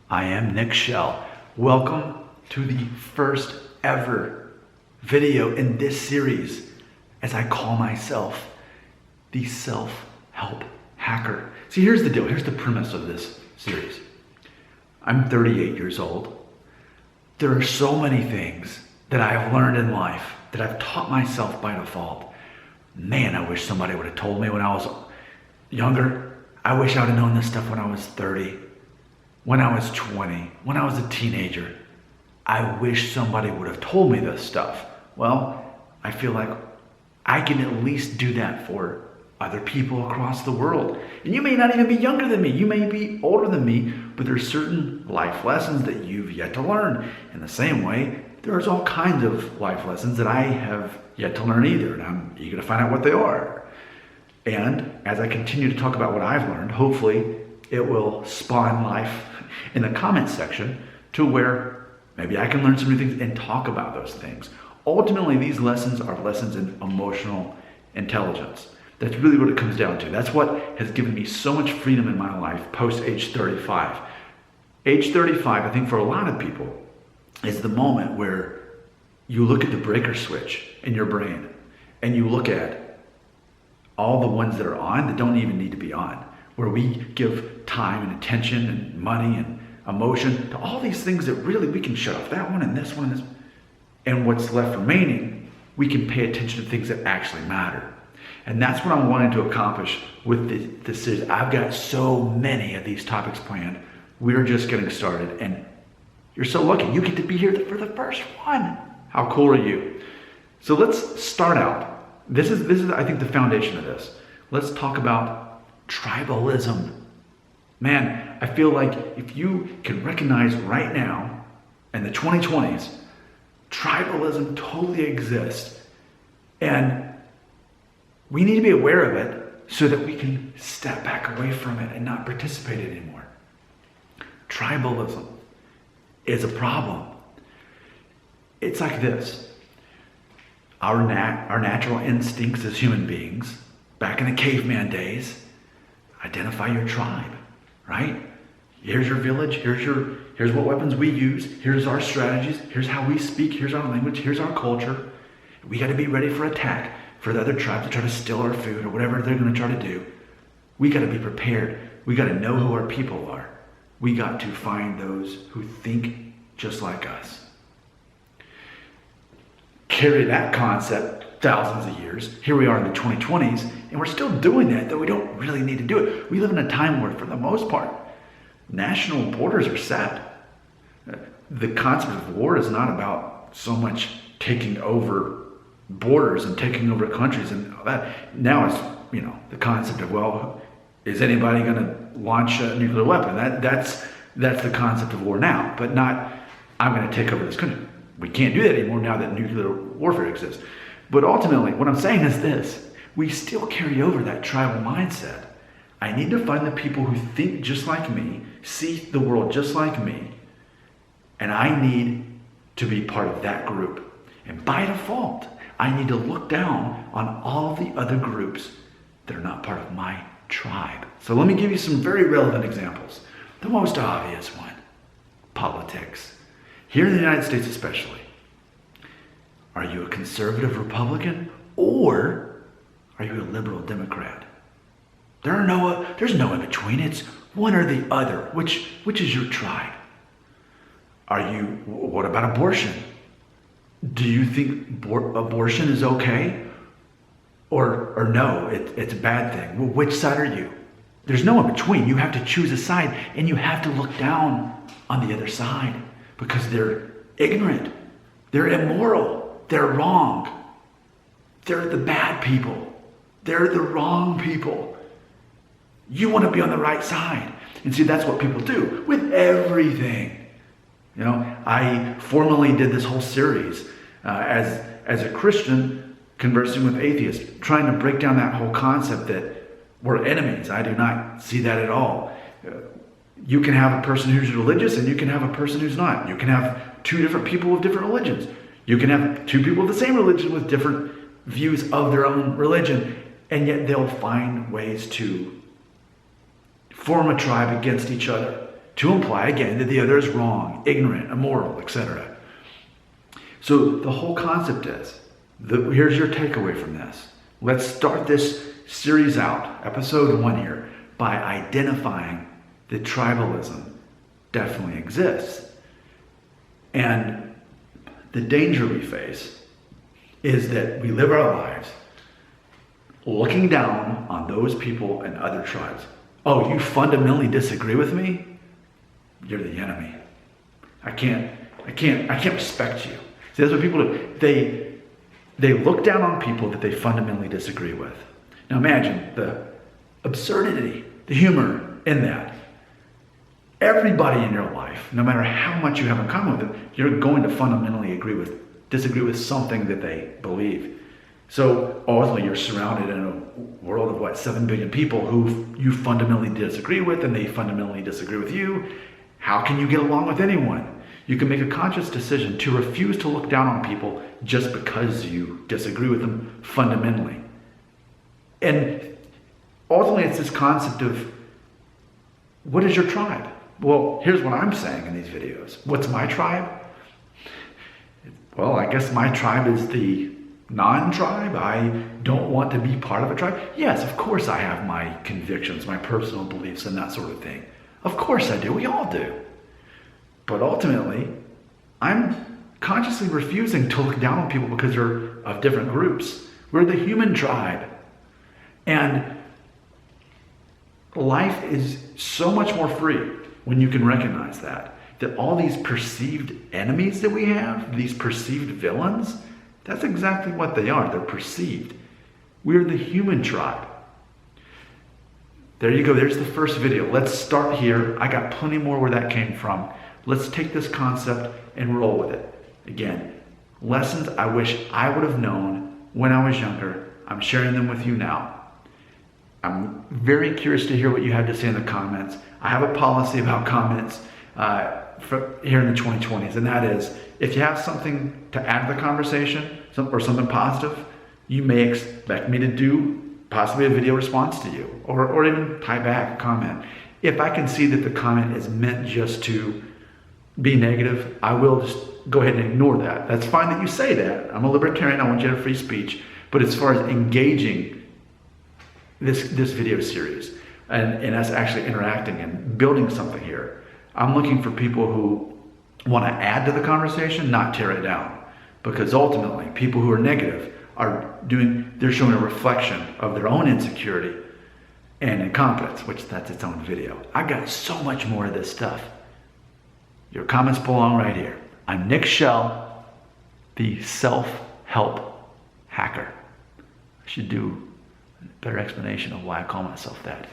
I am Nick Shell. Welcome to the first ever video in this series, as I call myself the self-help hacker. See, here's the deal. Here's the premise of this series. I'm 38 years old. There are so many things that I've learned in life that I've taught myself by default. Man, I wish somebody would have told me when I was younger. I wish I would have known this stuff when I was 30, when I was 20, when I was a teenager. I wish somebody would have told me this stuff. Well, I feel like I can at least do that for other people across the world. And you may not even be younger than me. You may be older than me, but there's certain life lessons that you've yet to learn. In the same way, there's all kinds of life lessons that I have yet to learn either, and I'm eager to find out what they are. And as I continue to talk about what I've learned, hopefully it will spawn life in the comments section to where maybe I can learn some new things and talk about those things. Ultimately, these lessons are lessons in emotional intelligence. That's really what it comes down to. That's what has given me so much freedom in my life post age 35. Age 35, I think for a lot of people, is the moment where you look at the breaker switch in your brain and you look at all the ones that are on that don't even need to be on, where we give time and attention and money and emotion to all these things that really we can shut off, that one and this one and this. And what's left remaining, we can pay attention to things that actually matter. And that's what I'm wanting to accomplish with this series. I've got so many of these topics planned. We're just getting started, and you're so lucky. You get to be here for the first one. How cool are you? So let's start out. This is I think the foundation of this. Let's talk about tribalism. Man, I feel like if you can recognize right now in the 2020s, tribalism totally exists. And we need to be aware of it so that we can step back away from it and not participate anymore. Tribalism is a problem. It's like this. Our natural instincts as human beings, back in the caveman days, identify your tribe, right? Here's your village, here's what weapons we use, here's our strategies, here's how we speak, here's our language, here's our culture. We got to be ready for attack, for the other tribe to try to steal our food or whatever they're going to try to do. We got to be prepared. We got to know who our people are. We got to find those who think just like us. Carry that concept thousands of years. Here we are in the 2020s, and we're still doing that, though we don't really need to do it. We live in a time where, for the most part, national borders are set. The concept of war is not about so much taking over borders and taking over countries and all that. Now it's, the concept of, well, is anybody going to launch a nuclear weapon? That's the concept of war now, but not, I'm going to take over this country. We can't do that anymore now that nuclear warfare exists. But ultimately, what I'm saying is this: we still carry over that tribal mindset. I need to find the people who think just like me, see the world just like me, and I need to be part of that group. And by default, I need to look down on all the other groups that are not part of my tribe. So let me give you some very relevant examples. The most obvious one, politics. Here in the United States especially, are you a conservative Republican or are you a liberal Democrat? There's no in between. It's one or the other. Which is your tribe? What about abortion? Do you think abortion is okay? Or no, it's a bad thing? Well, which side are you? There's no in between. You have to choose a side, and you have to look down on the other side because they're ignorant, they're immoral, they're wrong. They're the bad people. They're the wrong people. You want to be on the right side. And see, that's what people do with everything. I formally did this whole series as a Christian conversing with atheists, trying to break down that whole concept that we're enemies. I do not see that at all. You can have a person who's religious and you can have a person who's not. You can have two different people with different religions. You can have two people of the same religion with different views of their own religion, and yet they'll find ways to form a tribe against each other. to imply again that the other is wrong, ignorant, immoral, etc. So the whole concept is, here's your takeaway from this. Let's start this series out, episode 1 here, by identifying that tribalism definitely exists. And the danger we face is that we live our lives looking down on those people and other tribes. Oh, you fundamentally disagree with me? You're the enemy. I can't respect you. See, that's what people do. They look down on people that they fundamentally disagree with. Now imagine the absurdity, the humor in that. Everybody in your life, no matter how much you have in common with them, you're going to fundamentally disagree with something that they believe. So ultimately you're surrounded in a world of 7 billion people who you fundamentally disagree with, and they fundamentally disagree with you. How can you get along with anyone? You can make a conscious decision to refuse to look down on people just because you disagree with them fundamentally. And ultimately it's this concept of, what is your tribe? Well, here's what I'm saying in these videos. What's my tribe? Well, I guess my tribe is the non-tribe. I don't want to be part of a tribe. Yes, of course I have my convictions, my personal beliefs, and that sort of thing. Of course I do. We all do. But ultimately, I'm consciously refusing to look down on people because they're of different groups. We're the human tribe. And life is so much more free when you can recognize that all these perceived enemies that we have, these perceived villains, that's exactly what they are. They're perceived. We're the human tribe. There you go. There's the first video. Let's start here. I got plenty more where that came from. Let's take this concept and roll with it. Again, lessons I wish I would have known when I was younger. I'm sharing them with you now. I'm very curious to hear what you have to say in the comments. I have a policy about comments here in the 2020s, and that is, if you have something to add to the conversation or something positive, you may expect me to do possibly a video response to you, or even type back a comment. If I can see that the comment is meant just to be negative, I will just go ahead and ignore that. That's fine that you say that. I'm a libertarian. I want you to have free speech. But as far as engaging this video series and us actually interacting and building something here, I'm looking for people who want to add to the conversation, not tear it down. Because ultimately, people who are negative they're showing a reflection of their own insecurity and incompetence, which that's its own video. I got so much more of this stuff. Your comments belong right here. I'm Nick Shell, the self-help hacker. I should do a better explanation of why I call myself that.